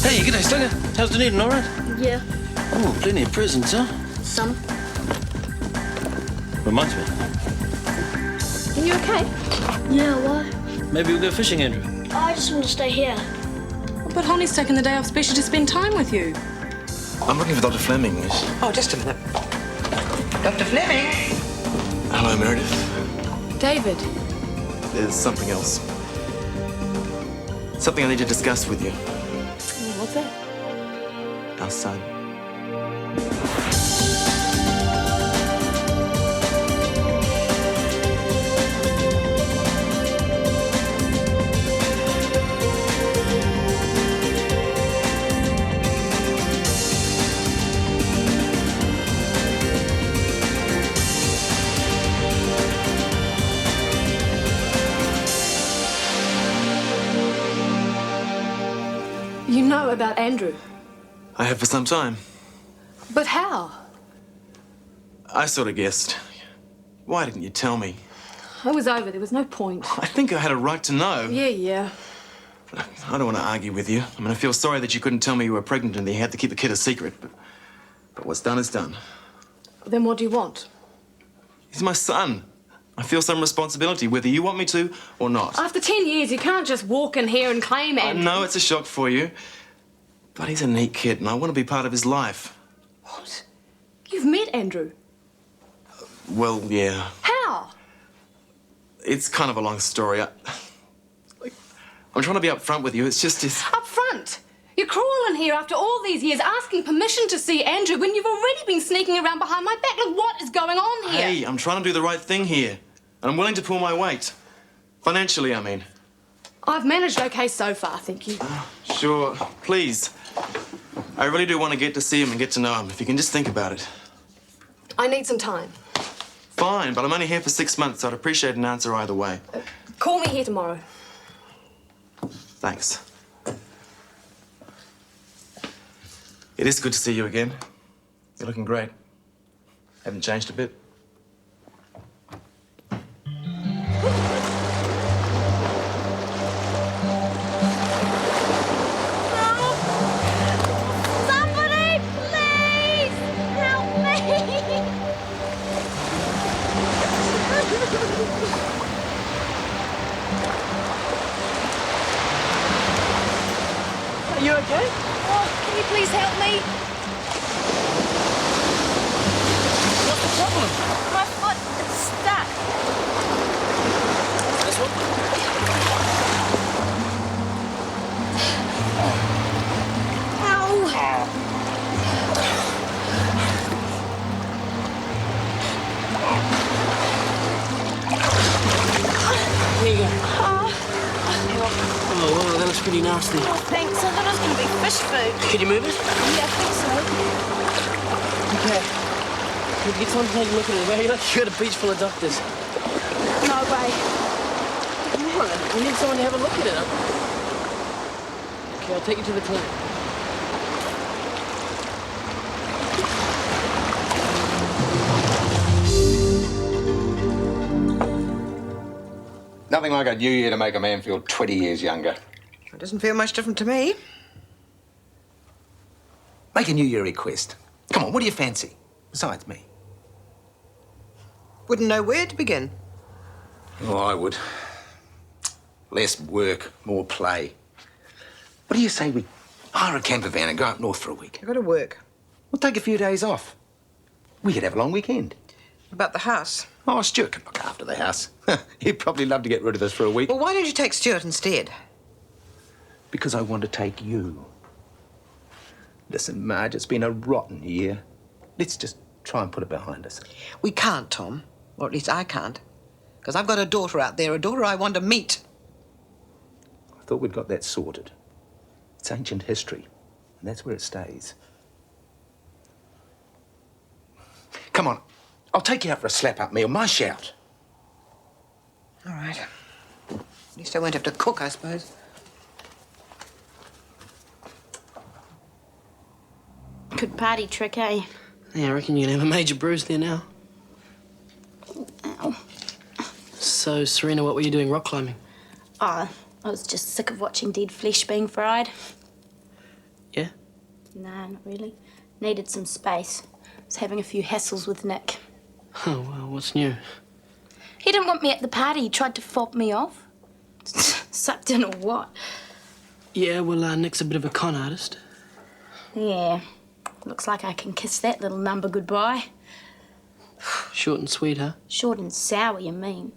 Hey, g'day, Slugger. How's Dunedin, all right? Yeah, Oh, plenty of presents, huh? some. Reminds me. Are you okay? Yeah, why? Maybe we'll go fishing, Andrew. I just want to stay here. But Holly's taken the day off specially to spend time with you. I'm looking for Dr. Fleming. Oh, just a minute. Dr. Fleming? Hello, Meredith. David. There's something else. Something I need to discuss with you. What's that? Our son. You know about Andrew. I have for some time. But how? I sort of guessed. Why didn't you tell me? I was over. There was no point. I think I had a right to know. Yeah. I don't want to argue with you. I mean, I feel sorry that you couldn't tell me you were pregnant and that you had to keep the kid a secret, but what's done is done. Then what do you want? He's my son. I feel some responsibility, whether you want me to or not. After 10 years, you can't just walk in here and claim Andrew. I know it's a shock for you, but he's a neat kid and I want to be part of his life. What? You've met Andrew? Well, yeah. How? It's kind of a long story. I'm trying to be upfront with you. It's just... Up front. You're crawling here after all these years, asking permission to see Andrew when you've already been sneaking around behind my back. Look, what is going on here? Hey, I'm trying to do the right thing here. And I'm willing to pull my weight. Financially, I mean. I've managed okay so far, thank you. Sure. Please. I really do want to get to see him and get to know him. If you can just think about it. I need some time. Fine, but I'm only here for 6 months, so I'd appreciate an answer either way. Call me here tomorrow. Thanks. It is good to see you again. You're looking great. Haven't changed a bit. Somebody, please help me! Are you okay? Oh, can you please help me? What's the problem? My foot is stuck. This one? Ow! Here you go. Oh, Oh, wow, that looks pretty nasty. oh, thanks. I thought it was going to be fish food. Can you move it? Yeah, I think so. Okay. Can you get someone to take a look at it? Well, you're like you're at a beach full of doctors. No way. Come on, we need someone to have a look at it. Okay, I'll take you to the clinic. Nothing like a new year to make a man feel 20 years younger. It doesn't feel much different to me. Make a new year request. Come on, what do you fancy? Besides me. Wouldn't know where to begin. Oh, I would. Less work, more play. What do you say we hire a camper van and go up north for a week? I've got to work. We'll take a few days off. We could have a long weekend. About the house. Oh, Stuart can look after the house. He'd probably love to get rid of us for a week. Well, why don't you take Stuart instead? Because I want to take you. Listen, Marj, it's been a rotten year. Let's just try and put it behind us. We can't, Tom. Or at least I can't. Because I've got a daughter out there, a daughter I want to meet. I thought we'd got that sorted. It's ancient history, and that's where it stays. Come on, I'll take you out for a slap-up meal, my shout. All right. At least I won't have to cook, I suppose. Good party trick, eh? Yeah, I reckon you're gonna have a major bruise there now. Ow. So, Serena, what were you doing rock climbing? Oh, I was just sick of watching dead flesh being fried. Nah, not really. Needed some space. Was having a few hassles with Nick. Oh, well, what's new? He didn't want me at the party. He tried to fob me off. Sucked in or what? Yeah, well, Nick's a bit of a con artist. Yeah. Looks like I can kiss that little number goodbye. Short and sweet, huh? Short and sour, you mean?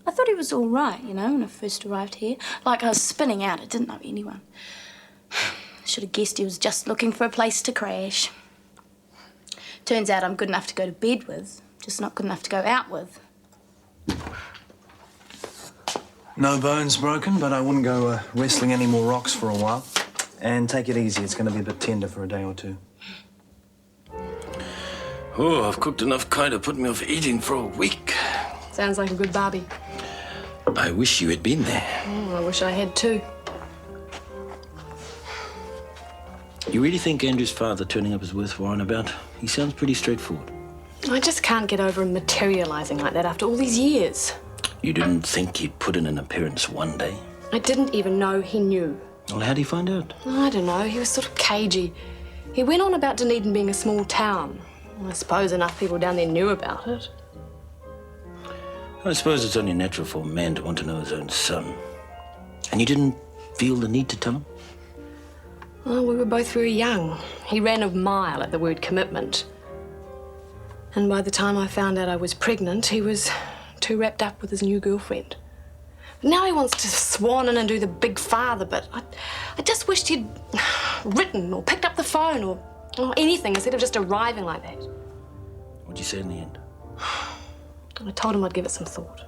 I thought he was all right, you know, when I first arrived here. Like I was spinning out. I didn't know anyone. Should have guessed he was just looking for a place to crash. Turns out I'm good enough to go to bed with, just not good enough to go out with. No bones broken, but I wouldn't go wrestling any more rocks for a while. And take it easy. It's going to be a bit tender for a day or two. Oh, I've cooked enough kind to put me off eating for a week. Sounds like a good barbie. I wish you had been there. Oh, I wish I had too. You really think Andrew's father turning up is worth worrying about? He sounds pretty straightforward. I just can't get over him materialising like that after all these years. You didn't think he'd put in an appearance one day? I didn't even know he knew. Well, how'd he find out? I don't know, he was sort of cagey. He went on about Dunedin being a small town. I suppose enough people down there knew about it. I suppose it's only natural for a man to want to know his own son. And you didn't feel the need to tell him? Well, we were both very young. He ran a mile at the word commitment. And by the time I found out I was pregnant, he was too wrapped up with his new girlfriend. Now he wants to swan in and do the big father, but I just wished he'd written or picked up the phone or anything instead of just arriving like that. What'd you say in the end? I told him I'd give it some thought.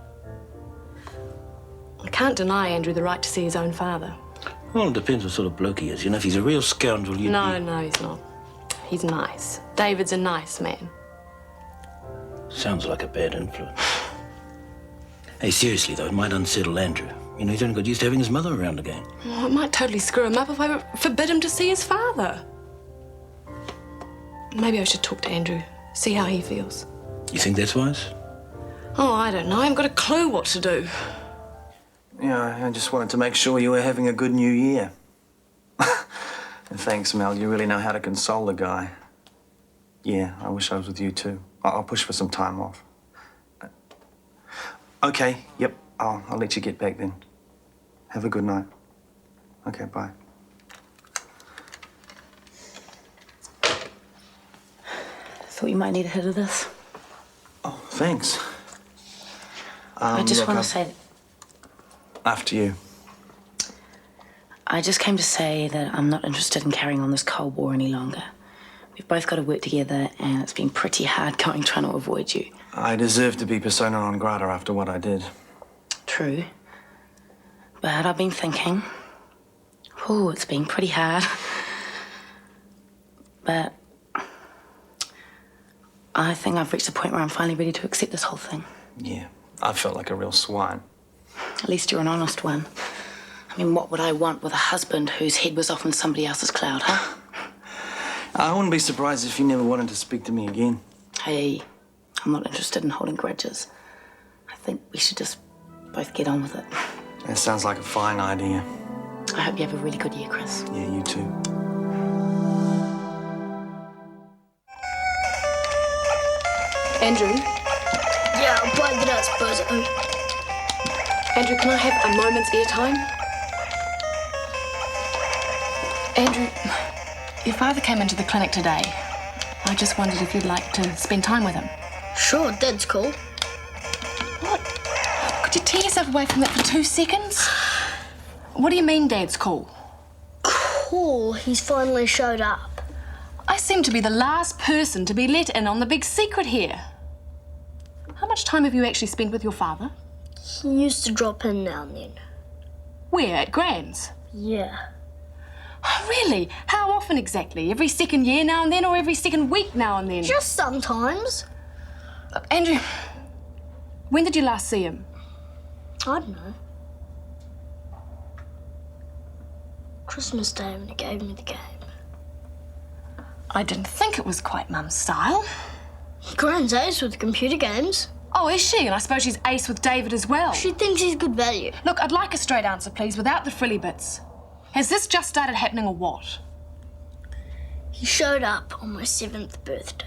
I can't deny Andrew the right to see his own father. Well, it depends what sort of bloke he is. You know, if he's a real scoundrel, you'd No, he's not. He's nice. David's a nice man. Sounds like a bad influence. Hey, seriously, though, it might unsettle Andrew. You know, he's only got used to having his mother around again. Oh, it might totally screw him up if I forbid him to see his father. Maybe I should talk to Andrew, see how he feels. You think that's wise? Oh, I don't know. I haven't got a clue what to do. Yeah, I just wanted to make sure you were having a good new year. And thanks, Mel. You really know how to console a guy. Yeah, I wish I was with you too. I'll push for some time off. Okay, yep. I'll let you get back then. Have a good night. Okay, bye. Thought you might need a hit of this. Oh, thanks. I just want to say... After you. I just came to say that I'm not interested in carrying on this Cold War any longer. We've both got to work together, and it's been pretty hard going trying to avoid you. I deserve to be persona non grata after what I did. True. But I've been thinking... Oh, it's been pretty hard. But... I think I've reached a point where I'm finally ready to accept this whole thing. Yeah, I felt like a real swine. At least you're an honest one. I mean, what would I want with a husband whose head was off in somebody else's cloud, huh? I wouldn't be surprised if you never wanted to speak to me again. Hey, I'm not interested in holding grudges. I think we should just both get on with it. That sounds like a fine idea. I hope you have a really good year, Chris. Yeah, you too. Andrew? Yeah, I'll plug it out, suppose. Andrew, can I have a moment's airtime? Andrew, your father came into the clinic today. I just wondered if you'd like to spend time with him. Sure, Dad's cool. What? Could you tear yourself away from that for 2 seconds? What do you mean, Dad's cool? Cool, he's finally showed up. I seem to be the last person to be let in on the big secret here. How much time have you actually spent with your father? He used to drop in now and then. Where? At Gran's? Yeah. Oh, really? How often exactly? Every second year now and then, or every second week now and then? Just sometimes. Andrew, when did you last see him? I don't know. Christmas Day when he gave me the game. I didn't think it was quite Mum's style. Gran's ace with computer games. Oh, is she? And I suppose she's ace with David as well. She thinks he's good value. Look, I'd like a straight answer, please, without the frilly bits. Has this just started happening or what? He showed up on my 7th birthday.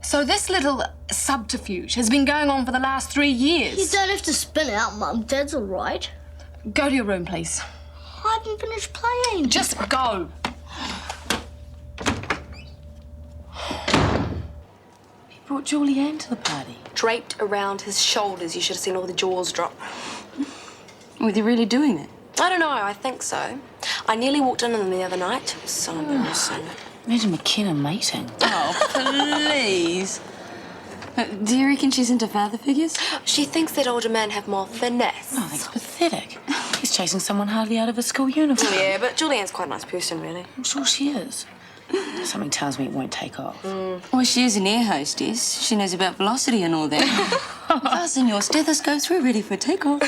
So this little subterfuge has been going on for the last 3 years. You don't have to spin out, Mum. Dad's all right. Go to your room, please. I haven't finished playing. Just go. He brought Julianne to the party. Draped around his shoulders. You should have seen all the jaws drop. Were they really doing that? I don't know, I think so. I nearly walked in on them the other night. It was so embarrassing. Imagine McKenna mating. Oh, please. Do you reckon she's into father figures? She thinks that older men have more finesse. Oh, that's pathetic. He's chasing someone hardly out of a school uniform. Yeah, but Julianne's quite a nice person, really. I'm sure she is. Something tells me it won't take off. Well, she is an air hostess. She knows about velocity and all that. Fasten your stethoscopes. We're ready for takeoff.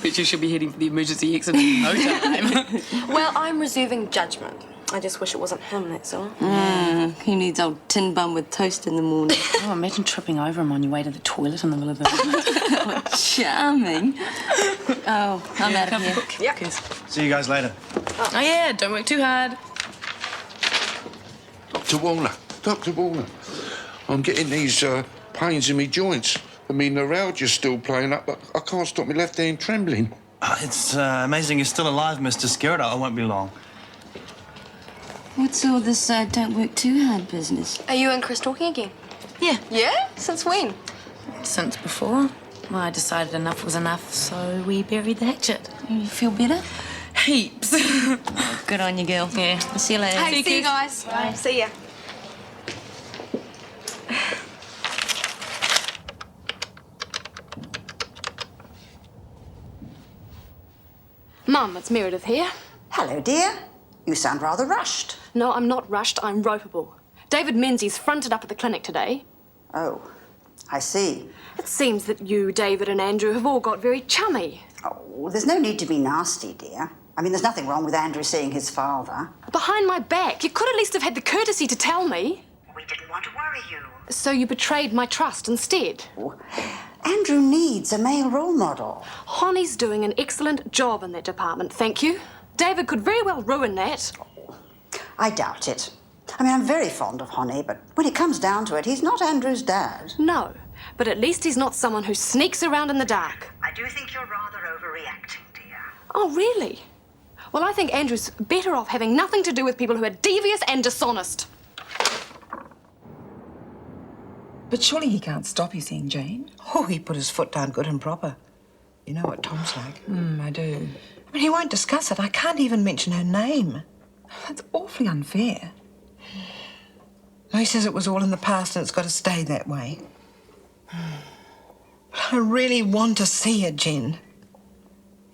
But you should be heading for the emergency exit in no time. Well, I'm reserving judgment. I just wish it wasn't him, that's all. Who needs old tin bun with toast in the morning? Oh, imagine tripping over him on your way to the toilet in the middle of the night. Charming. Oh, I'm out of here. Yep. See you guys later. Oh, yeah, don't work too hard. Dr. Warner, I'm getting these pains in me joints. I mean, neuralgia's still playing up, but I can't stop my left hand trembling. It's amazing you're still alive, Mr. Skerritt. I won't be long. What's all this don't work too hard business? Are you and Chris talking again? Yeah. Yeah? Since when? Since before. Well, I decided enough was enough, so we buried the hatchet. You feel better? Heaps. Oh, good on you, girl. Yeah. I'll see you later. Hey, see you guys. Bye. See ya. Mum, it's Meredith here. Hello, dear. You sound rather rushed. No, I'm not rushed. I'm ropeable. David Menzies fronted up at the clinic today. Oh, I see. It seems that you, David, and Andrew have all got very chummy. Oh, there's no need to be nasty, dear. I mean, there's nothing wrong with Andrew seeing his father. Behind my back. You could at least have had the courtesy to tell me. We didn't want to worry you. So you betrayed my trust instead. Oh, Andrew needs a male role model. Honey's doing an excellent job in that department, thank you. David could very well ruin that. I doubt it. I mean, I'm very fond of Honey, but when it comes down to it, he's not Andrew's dad. No, but at least he's not someone who sneaks around in the dark. I do think you're rather overreacting, dear. Oh, really? Well, I think Andrew's better off having nothing to do with people who are devious and dishonest. But surely he can't stop you seeing Jane? Oh, he put his foot down good and proper. You know what Tom's like. I do. I mean, he won't discuss it. I can't even mention her name. That's awfully unfair. Well, he says it was all in the past and it's got to stay that way. I really want to see her, Jen.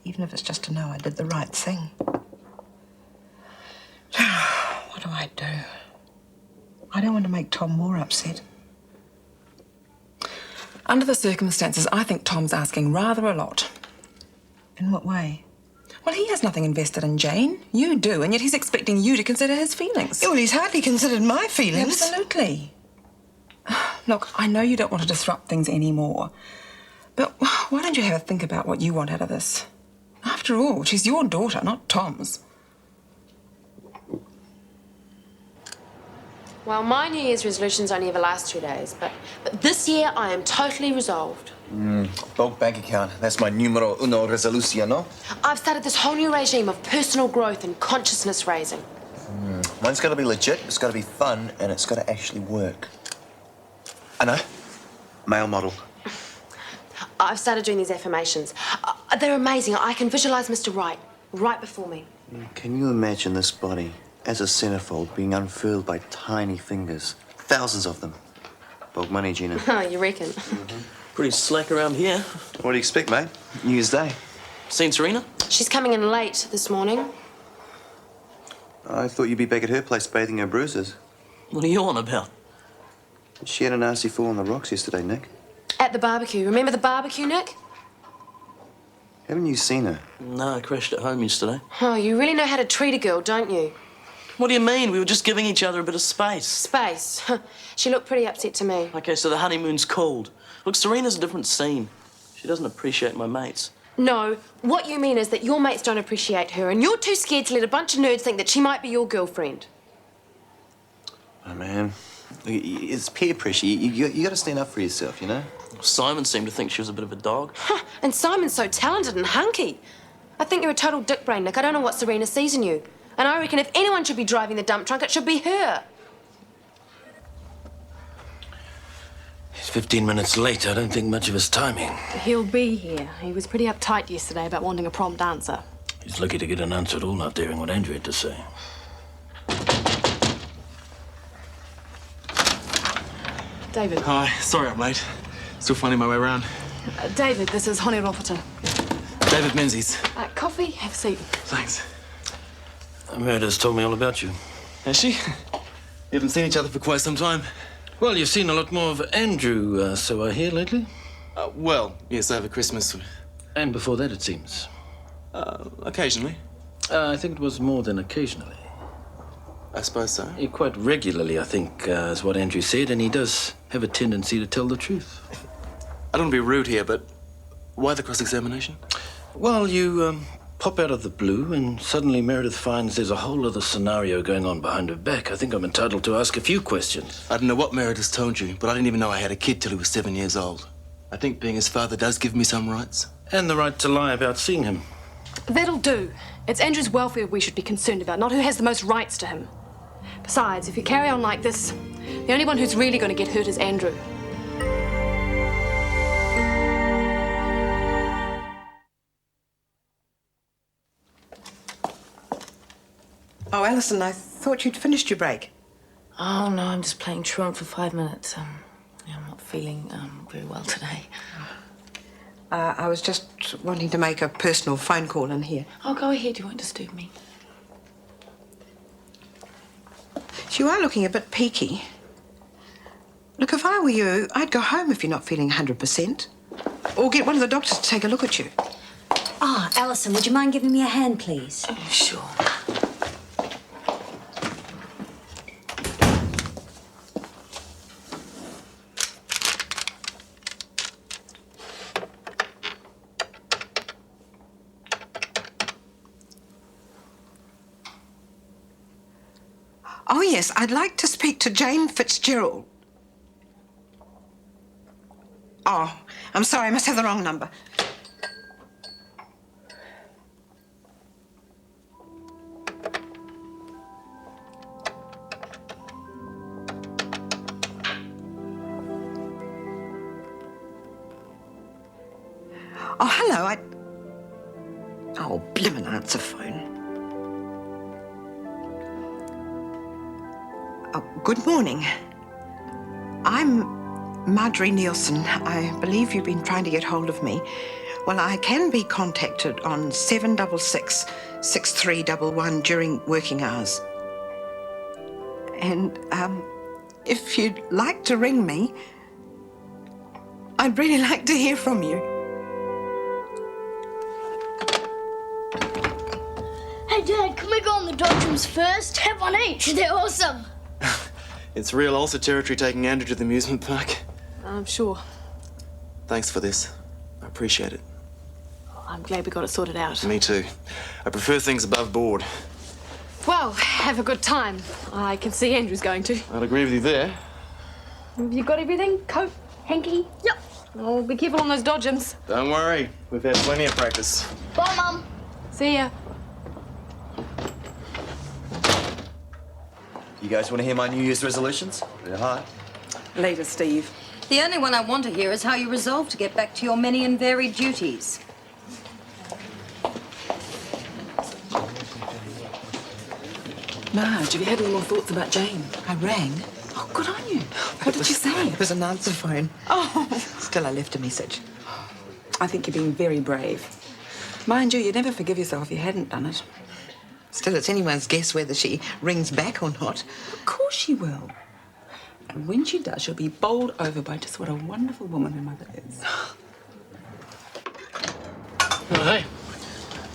Even if it's just to know I did the right thing. What do I do? I don't want to make Tom more upset. Under the circumstances, I think Tom's asking rather a lot. In what way? Well, he has nothing invested in Jane. You do, and yet he's expecting you to consider his feelings. Well, he's hardly considered my feelings. Absolutely. Look, I know you don't want to disrupt things anymore, but why don't you have a think about what you want out of this? After all, she's your daughter, not Tom's. Well, my New Year's resolutions only ever last 2 days, but this year I am totally resolved. Bulk bank account. That's my numero uno resolución. I've started this whole new regime of personal growth and consciousness raising. Mine's got to be legit, it's got to be fun, and it's got to actually work. I know. Male model. I've started doing these affirmations. They're amazing. I can visualize Mr. right before me. Can you imagine this body as a centerfold being unfurled by tiny fingers? Thousands of them. Bulk money, Gina. Oh, you reckon? Pretty slack around here. What do you expect, mate? New Year's Day. Seen Serena? She's coming in late this morning. I thought you'd be back at her place bathing her bruises. What are you on about? She had a nasty fall on the rocks yesterday, Nick. At the barbecue. Remember the barbecue, Nick? Haven't you seen her? No, I crashed at home yesterday. Oh, you really know how to treat a girl, don't you? What do you mean? We were just giving each other a bit of space. Space? She looked pretty upset to me. Okay, so the honeymoon's called. Look, Serena's a different scene. She doesn't appreciate my mates. No, what you mean is that your mates don't appreciate her and you're too scared to let a bunch of nerds think that she might be your girlfriend. Oh, man. It's peer pressure. You got to stand up for yourself, you know? Simon seemed to think she was a bit of a dog. Huh, and Simon's so talented and hunky. I think you're a total dick brain, Nick. I don't know what Serena sees in you. And I reckon if anyone should be driving the dump truck, it should be her. He's 15 minutes late. I don't think much of his timing. He'll be here. He was pretty uptight yesterday about wanting a prompt answer. He's lucky to get an answer at all, not hearing what Andrew had to say. David. Hi, sorry I'm late. Still finding my way around. David, this is Honey Rofferton. David Menzies. Coffee? Have a seat. Thanks. Meredith's told me all about you. Has she? We haven't seen each other for quite some time. Well, you've seen a lot more of Andrew, so I hear, lately? Well, yes, over Christmas. And before that, it seems. Occasionally. I think it was more than occasionally. I suppose so. Quite regularly, I think, is what Andrew said, and he does have a tendency to tell the truth. I don't want to be rude here, but why the cross-examination? Well, you pop out of the blue, and suddenly Meredith finds there's a whole other scenario going on behind her back. I think I'm entitled to ask a few questions. I don't know what Meredith's told you, but I didn't even know I had a kid till he was 7 years old. I think being his father does give me some rights. And the right to lie about seeing him. That'll do. It's Andrew's welfare we should be concerned about, not who has the most rights to him. Besides, if you carry on like this, the only one who's really going to get hurt is Andrew. Oh, Alison, I thought you'd finished your break. Oh, no, I'm just playing truant for 5 minutes. Yeah, I'm not feeling very well today. I was just wanting to make a personal phone call in here. Oh, go ahead. You won't disturb me. You are looking a bit peaky. Look, if I were you, I'd go home if you're not feeling 100%. Or get one of the doctors to take a look at you. Ah, Alison, would you mind giving me a hand, please? Oh, sure. Oh, yes, I'd like to speak to Jane Fitzgerald. Oh, I'm sorry, I must have the wrong number. Oh, hello, Oh, blimmin' answer phone. Oh, good morning. I'm Marjorie Nielsen. I believe you've been trying to get hold of me. Well, I can be contacted on 766-6311 during working hours. And, if you'd like to ring me, I'd really like to hear from you. Hey, Dad, can we go on the dodgems first? Have one each. They're awesome. It's real ulcer territory taking Andrew to the amusement park. I'm sure. Thanks for this. I appreciate it. I'm glad we got it sorted out. Me too. I prefer things above board. Well, have a good time. I can see Andrew's going to. I'll agree with you there. Have you got everything? Coat? Hanky? Yep. Oh, be careful on those dodgems. Don't worry. We've had plenty of practice. Bye, Mum. See ya. You guys want to hear my New Year's resolutions? They're high. Later, Steve. The only one I want to hear is how you resolve to get back to your many and varied duties. Marj, have you had any more thoughts about Jane? I rang. Oh, good on you. What did she say? It was an answer phone. Oh. Still, I left a message. I think you're being very brave. Mind you, you'd never forgive yourself if you hadn't done it. Still, it's anyone's guess whether she rings back or not. Of course she will. And when she does, she'll be bowled over by just what a wonderful woman her mother is. Oh, hey.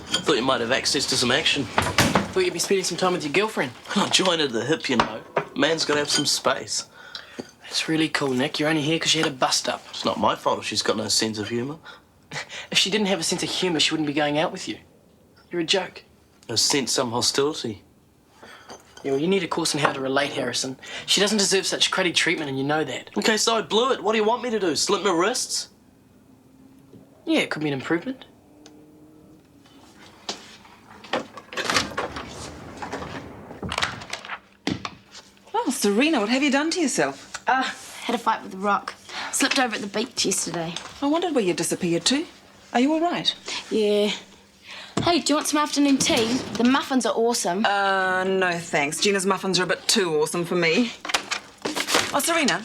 Thought you might have access to some action. Thought you'd be spending some time with your girlfriend. I'll join at the hip, you know. Man's got to have some space. That's really cool, Nick. You're only here because you had a bust-up. It's not my fault if she's got no sense of humour. If she didn't have a sense of humour, she wouldn't be going out with you. You're a joke. I sense some hostility. Yeah, well, you need a course on how to relate, Harrison. She doesn't deserve such cruddy treatment, and you know that. Okay, so I blew it. What do you want me to do? Slip my wrists? Yeah, it could be an improvement. Oh, Serena, what have you done to yourself? Had a fight with the rock. Slipped over at the beach yesterday. I wondered where you disappeared to. Are you all right? Yeah. Hey, do you want some afternoon tea? The muffins are awesome. No thanks. Gina's muffins are a bit too awesome for me. Oh, Serena,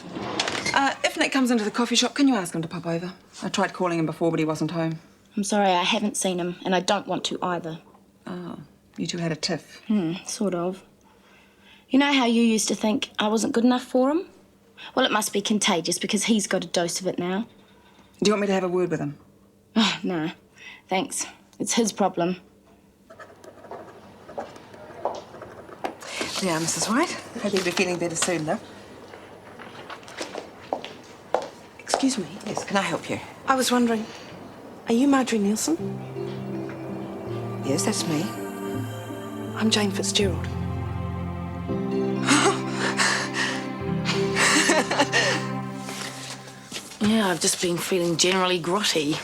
if Nick comes into the coffee shop, can you ask him to pop over? I tried calling him before, but he wasn't home. I'm sorry, I haven't seen him, and I don't want to either. Oh, you two had a tiff. Sort of. You know how you used to think I wasn't good enough for him? Well, it must be contagious because he's got a dose of it now. Do you want me to have a word with him? Oh, no. Thanks. It's his problem. Yeah, Mrs. White. Hope you'll be feeling better soon, though. Excuse me. Yes, can I help you? I was wondering, are you Marjorie Nielsen? Yes, that's me. I'm Jane Fitzgerald. Yeah, I've just been feeling generally grotty.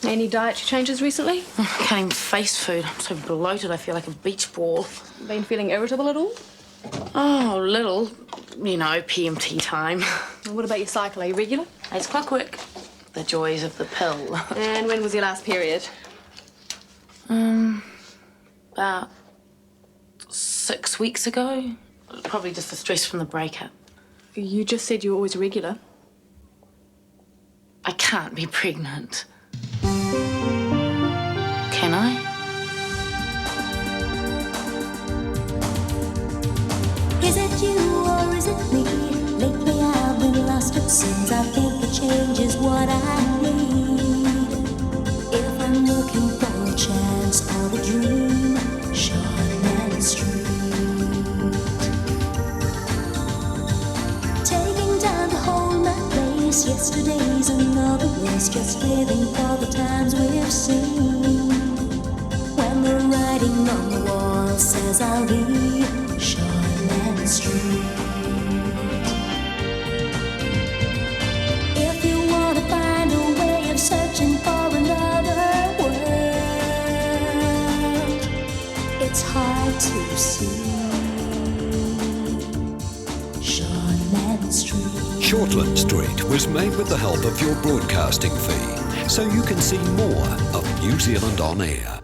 Any dietary changes recently? I can't even face food. I'm so bloated, I feel like a beach ball. Been feeling irritable at all? Oh, little. You know, PMT time. What about your cycle? Are you regular? It's clockwork. The joys of the pill. And when was your last period? About 6 weeks ago. Probably just the stress from the breakup. You just said you were always regular. I can't be pregnant. Can I? Is it you or is it me? Lately I've been lost, it seems. I think the change is what I need. If I'm looking for a chance or a dream, Shortland Street. Taking time to hold my place. Yesterday's another race, just living for the times we've seen. When the writing on the wall says I'll be Shortland Street. If you want to find a way of searching for another world, it's hard to see. Shortland Street. Shortland Street was made with the help of your broadcasting fee, so you can see more of New Zealand On Air.